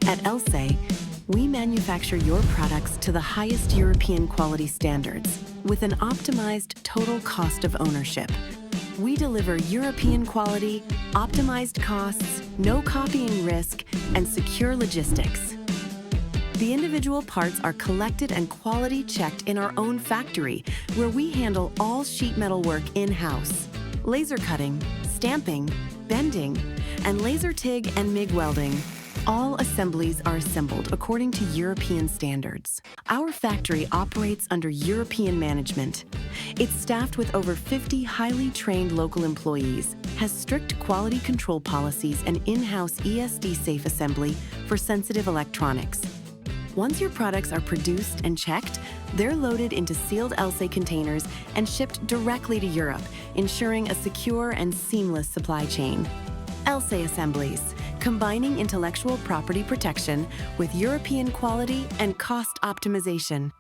At ELCEE, we manufacture your products to the highest European quality standards with an optimized total cost of ownership. We deliver European quality, optimized costs, no copying risk, and secure logistics. The individual parts are collected and quality checked in our own factory, where we handle all sheet metal work in-house. Laser cutting, stamping, bending, and laser TIG and MIG welding. All assemblies are assembled according to European standards. Our factory operates under European management. It's staffed with over 50 highly trained local employees, has strict quality control policies, and in-house ESD-safe assembly for sensitive electronics. Once your products are produced and checked, they're loaded into sealed ELCEE containers and shipped directly to Europe, ensuring a secure and seamless supply chain. ELCEE Assemblies, combining intellectual property protection with European quality and cost optimization.